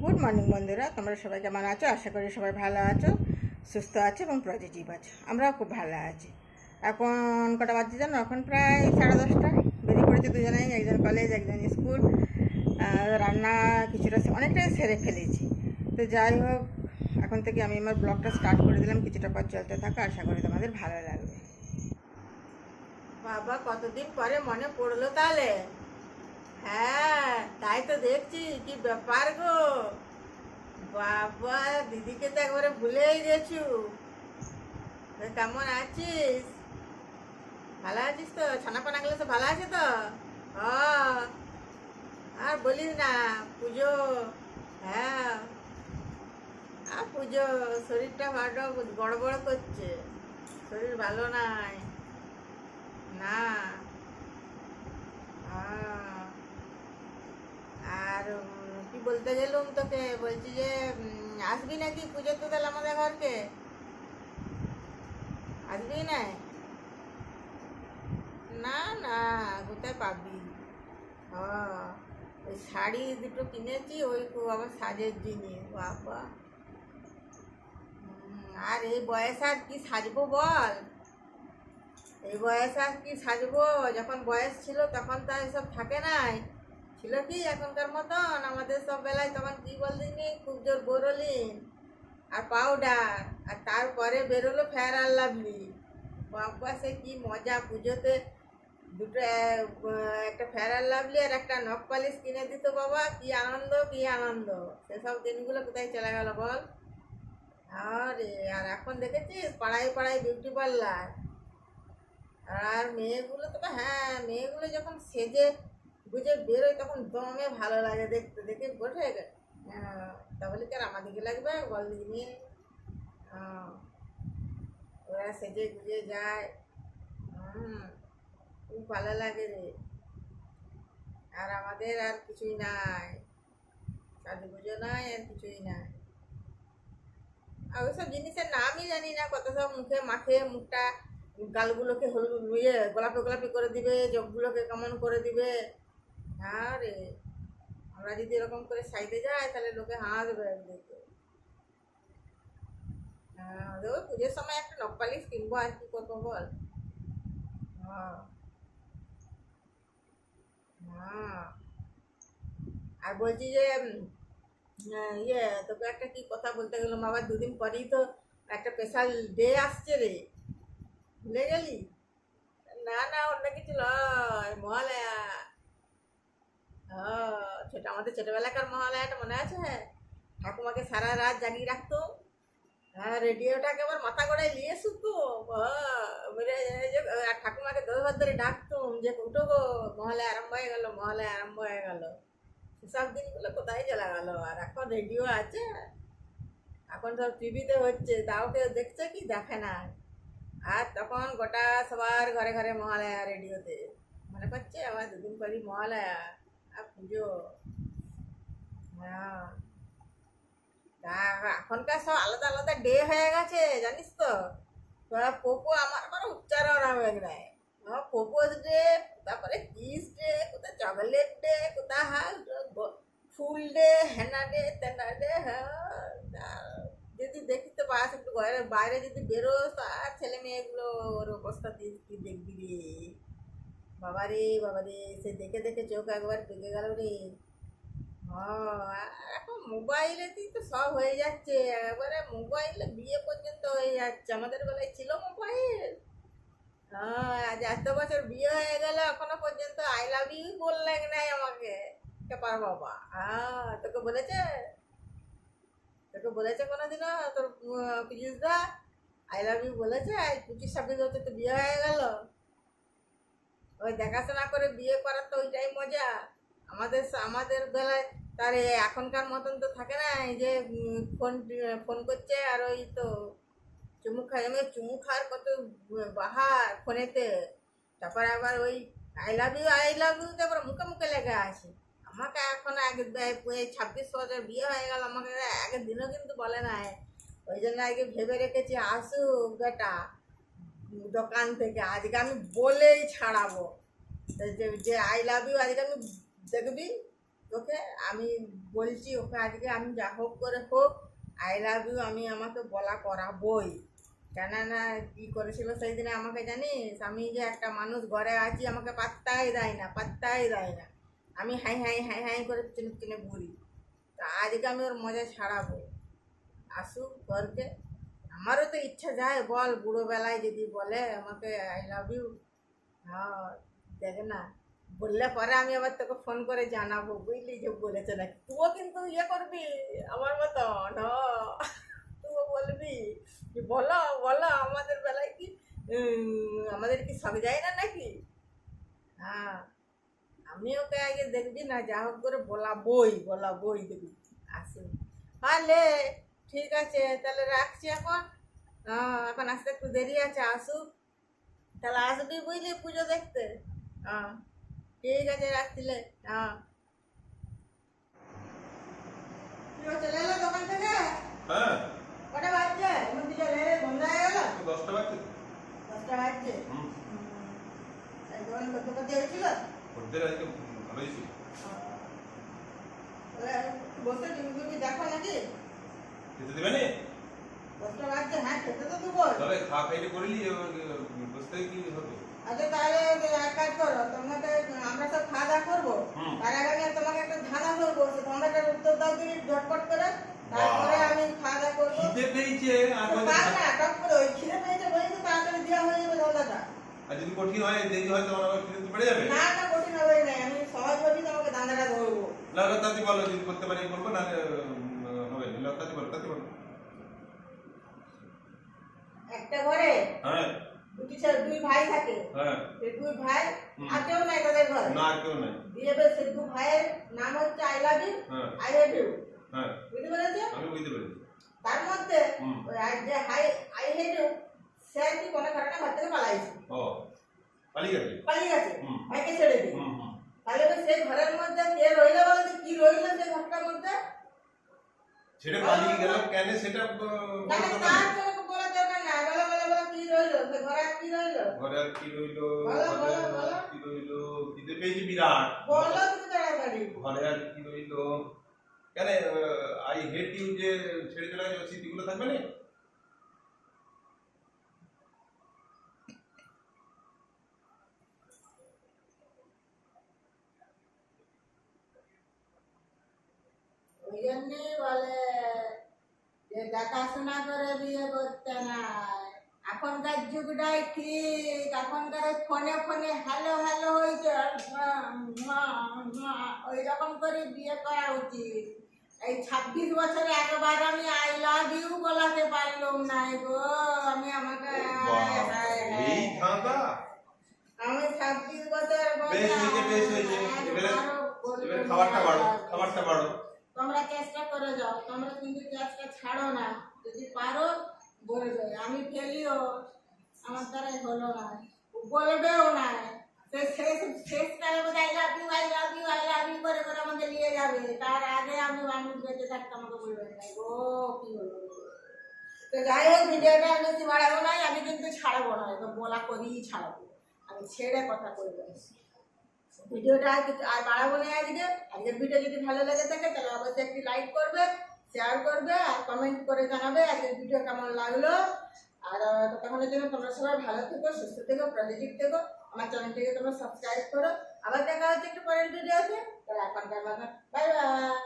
Good morning বন্ধুরা, তোমরা সবাই কেমন আছো? আশা করি সবাই ভালো আছো, সুস্থ আছো এবং পজিটিভ আছো। আমরাও খুব ভালো আছি। এখন কটা বাজছে জানো? এখন প্রায় 10:30। বেরিয়ে পড়েছে দুজনেই, একজন কলেজ একজন স্কুল। রান্না কিছুটা অনেকটাই সেরে ফেলেছি। তো যাই হোক, এখন থেকে আমি আমার ব্লগটা স্টার্ট করে দিলাম। কিছুটা পর চলতে থাকো, আশা করি তোমাদের ভালো লাগবে। বাবা, কতদিন পরে মনে পড়লো তাহলে? হ্যাঁ, তাই তো দেখছি। কি ব্যাপার গো বাবা, দিদিকে তো একবারে ভুলেই গেছু। কেমন আছিস? ভালো আছিস তো? ছানাপানা গুলো তো ভালো আছে তো? হ্যাঁ। আর বলিস না। পুজো। হ্যাঁ। আর পুজো, শরীরটা ভালো গড়বড় করছে। শরীর ভালো নাই। না। হ্যাঁ। আর কি বলতে গেলুম তোকে, বলছি যে আসবি নাকি পুজো তো তাহলে আমাদের ঘরকে? আসবি না? না না, কোথায় পাবি? হ্যাঁ, ওই শাড়ি দুটো কিনেছি, ওই খুব আবার সাজের জিনিস বাবা। আর এই বয়স আর কি সাজবো বল? এই বয়স আর কি সাজবো? যখন বয়স ছিল তখন তো এসব থাকে নাই। ছিল কি এখনকার মতন? আমাদের সব বেলায় তখন কি বলদিনি, খুব জোর বোরোলিন আর পাউডার, আর তারপরে বেরোলো ফেয়ার আর লাভলি। বাবা, সে কি মজা পুজোতে! দুটো একটা ফেয়ার অ্যান্ড লাভলি আর একটা নখ পালিশ কিনে দিত বাবা, কি আনন্দ কি আনন্দ! সেসব দিনগুলো কোথায় চলে গেল বল? আরে, আর এখন দেখেছিস পাড়ায় পাড়ায় বিউটি পার্লার। আর মেয়েগুলো তো, হ্যাঁ, মেয়েগুলো যখন সেজে গুজে বেরোয় তখন দমে ভালো লাগে দেখতে, দেখে বসে তাহলে কি আর আমাদেরকে লাগবে বল দিদি? আহ, ওরা সেজে গুজে যায়। হুম, খুব ভালো লাগে রে। আর আমাদের আর কিছুই নাই, সাজুগুজো নাই, আর কিছুই নাই। আর ওইসব জিনিসের নামই জানি না, কত সব মুখে মাখে মুখটা, গালগুলোকে হলুদ গোলাপি গোলাপি করে দিবে, চোখগুলোকে কেমন করে দিবে। আরে, আমরা যদি এরকম করে সাইডে যাই তাহলে লোকে হাসবে দেখে। হ্যাঁ, ওই পুজোর সময় একটা নকপালিশ কিনবো, আর কি করবো বল? হ্যাঁ। হ্যাঁ। আর বলছি যে ইয়ে, তোকে একটা কি কথা বলতে গেলাম, আবার দুদিন পরেই তো একটা স্পেশাল ডে আসছে রে। ভুলে গেলি? না না, অন্য কিছু নয়, মহালয়া। ছোট আমাদের ছোটবেলাকার মহালয়াটা মনে আছে? ঠাকুমাকে সারা রাত জাগিয়ে রাখতো। হ্যাঁ, রেডিওটা একেবারে মাথা গোড়ায় নিয়ে শুতো। আর ঠাকুমাকে দশ ধরে ডাকতুম যে উঠো গো, মহালয়া আরম্ভ হয়ে গেল, মহালয়া আরম্ভ হয়ে গেল। সেসব দিনগুলো কোথায় চলে গেল? আর এখন রেডিও আছে, এখন সব টিভিতে হচ্ছে, তাও কেউ দেখছে কি? দেখে না। আর তখন গোটা সবার ঘরে ঘরে মহালয়া রেডিওতে। মনে পড়ছে আবার দুদিন পরই মহালয়া আর পুজো। হ্যাঁ। তা এখনকার সব আলাদা আলাদা ডে হয়ে গেছে, জানিস তো? তোরা পোপো, আমার কোনো উচ্চারণ হবে না। পোপোজ ডে, তারপরে কিস ডে, কোথায় চকলেট ডে, কোথায় ফুল ডে, হেনা ডে, তেনা ডে। হ্যাঁ, যদি দেখিস তো বাস একটু ঘরে বাইরে যদি বেরোস, আর ছেলে মেয়েগুলো ওর অবস্থা কি দেখবি রে! বাবা রে বাবা রে, সে দেখে দেখে চোখ একবার পেকে গেল রে। এখন মোবাইলেতেই তো সব হয়ে যাচ্ছে, একবারে মোবাইলে বিয়ে পর্যন্ত হয়ে যাচ্ছে। আমাদের বেলায় ছিল মোবাইল? হ্যাঁ, আজ এত বছর বিয়ে হয়ে গেল এখনো পর্যন্ত আই লাভ ইউ বললে নাই আমাকে। পার বাবা, তোকে বলেছে? তোকে বলেছে কোনোদিনও তোর পীযুষ দা আই লাভ ইউ বলেছে? 25-26 বছর তো বিয়ে হয়ে গেল। ওই দেখাশোনা করে বিয়ে করার তো ওইটাই মজা। আমাদের আমাদের বেলায় তার এখনকার মতন তো থাকে না, এই যে ফোন ফোন করছে আর ওই তো চুমু খায়। আমি চুমু খাওয়ার কত বাহার ফোনেতে। তারপরে আবার ওই আই লাভ ইউ তো আবার মুখে মুখে লেগে আছে। আমাকে এখন আগে 26 বছর বিয়ে হয়ে গেল, আমাকে আগের দিনও কিন্তু বলে নাই। ওই জন্য আগে ভেবে রেখেছি আসুক বেটা দোকান থেকে, আজকে আমি বলেই ছাড়াবো যে যে আই লাভ ইউ আজকে আমি, দেখবি তোকে আমি বলছি ওকে আজকে আমি যা হোক করে হোক আই লাভ ইউ আমি আমাকে বলা করাবই। কেননা কী করেছিল সেই দিনে আমাকে জানিস, আমি যে একটা মানুষ ঘরে আছি আমাকে পাত্তাই দেয় না, পাত্তাই দেয় না, আমি হাই হাই হাই হাই করে চিনে চিনে ঘুরি। তা আজকে আমি ওর মজা ছাড়াবো, আসুক ঘরকে। আমারও তো ইচ্ছা যায় বল, বুড়োবেলায় যদি বলে আমাকে আই লাভ ইউ, হ্যাঁ দেখ না, বললে পরে আমি আবার তোকে ফোন করে জানাবো, বুঝলি যে বলেছে নাকি। তুইও কিন্তু ইয়ে করবি আমার মতন, তুইও বলবি যে বলো বলো আমাদের বেলায় কি আমাদের কি সব যায় না নাকি। হ্যাঁ আমি ওকে আগে দেখবি না যা হোক করে বলাবই দেখবি, আসুন। তাহলে ঠিক আছে, তাহলে রাখছি এখন। এখন আসতে একটু দেরি আছে, আসুক তাহলে আসবি বুঝলি পুজো দেখতে। হ্যাঁ ঠিক আছে রাখছিলে। হ্যাঁ চলে এলো দোকান থেকে। হ্যাঁ কটা বাজছে? এমন দিকে লেরে বন্ধ হয়ে গেল। 10টা বাজছে। 10টা বাজছে। দোকান করতে করতে হয়েছিল। খদ্দের আজকে ভালোই ছিল। বসে তুমি দেখো নাকি খেতে দেবে নি? 10টা বাজছে। হ্যাঁ খেতে তো দেবো। তবে খাইতে করলি বসতে কি হবে? আচ্ছা তাহলে এক কাজ করো, তোমাকে আমরা সব খাওয়া দাওয়া করবো, তার আগে আমি তোমাকে একটা ধাঁধা ধরবো, সে ধাঁধাটার উত্তর দাও দিবি ঝটপট করে, তারপরে আমি খাওয়া দাওয়া করবো। খিদে পেয়েছে আর পার না টক করে ওই খিদে পেয়েছে বলেছে তাড়াতাড়ি দেওয়া হয়ে যাবে ধাঁধাটা। আর যদি কঠিন হয় দেরি হয় তখন আবার খিদে বেড়ে যাবে। না না কঠিন হবে না, আমি সহজ ভাবেই তোমাকে ধাঁধাটা ধরবো। লতাতি বলো, যদি করতে পারি বলবো, না হবে না। লতাতি বলো, তাতি বলো। একটা ঘরে হ্যাঁ দুই ভাই থাকে। হ্যাঁ সেই দুই ভাই আর কেউ নাই তাদের ঘরে। না কেউ নাই। দিয়ে বেশ সেই দুই ভাইয়ের নাম হচ্ছে আই লাভ ইউ, হ্যাঁ আই হেট ইউ। হ্যাঁ বুঝতে পেরেছো? আমি বুঝতে পেরেছি। তার মধ্যে ওই যে আই হেট ইউ সে কি কোনো কারণে ঘর থেকে পালাইছে। ও পালিয়ে গেছে ভাইকে ছেড়ে দিয়ে। হুম তাহলে এবার সেই ঘরের মধ্যে কে রইলো বলতে, কি রইলো সেই ঘরটার মধ্যে? ছেড়ে পালিয়ে গেল কেন সেটা না না তার কোনো বলা দরকার না, বলো বলো বলো কি রইলো সেই ঘরে, আর কি রইলো? ঘরে আর কি রইলো? বলো বলো বলো কি রইলো? খিদে পেয়েছি বিরাট। বলো তুমি তাড়াতাড়ি। ঘরে আর কি রইলো? কেন আই হেট ইউ যে ছেড়ে চলে গেছে স্মৃতিগুলো থাকবে না? ওই জন্যই বলে যে দেখাশোনা করে বিয়ে করতে নাই। এখনকার যুগটাই ঠিক, এখনকার ফোনে ফোনে হ্যালো হ্যালো হয়েছে, ওই রকম করে বিয়ে করা উচিত। এই 26 বছরে একবার আমি আই লাভ ইউ বলাতে পারলাম না গো, আমি আমাকে এই ধাঁধা আমি 26 বছর বেশ হয়েছে। এবারে খাবারটা বাড়ো। তোমরা চেষ্টা করে যাও, তোমরা কিন্তু চেষ্টা ছাড়ো না, যদি পারো বলবে। আমি ফেলিও, আমার দ্বারাই হলো না, বলবেও না। শেষকালে বোধ I love you I love you I love you করে করে আমাকে নিয়ে যাবে, তার আগে আমি বেঁচে থাকতে আমাকে বলবেন না গো, কি হলো। তো যাই হোক ভিডিওটা আমি বেশি বাড়াবো না, আমি কিন্তু ছাড়বো না, তো বলা করেই ছাড়বো, আমি ছেড়ে কথা বলবো। ভিডিওটা আর বাড়াবো না আজকের ভিডিও যদি ভালো লেগে থাকে তাহলে অবশ্যই একটি লাইক করবে, শেয়ার করবে আর কমেন্ট করে জানাবে আজকের ভিডিও কেমন লাগলো। আর ততক্ষণের জন্য তোমরা সবাই ভালো থেকো, সুস্থ থেকো, পজিটিভ থেকো। আমার চ্যানেলটিকে তোমরা সাবস্ক্রাইব করো। আবার দেখা হচ্ছে একটু পরের ভিডিওতে। তাহলে এখনকার মতো বাই বাই।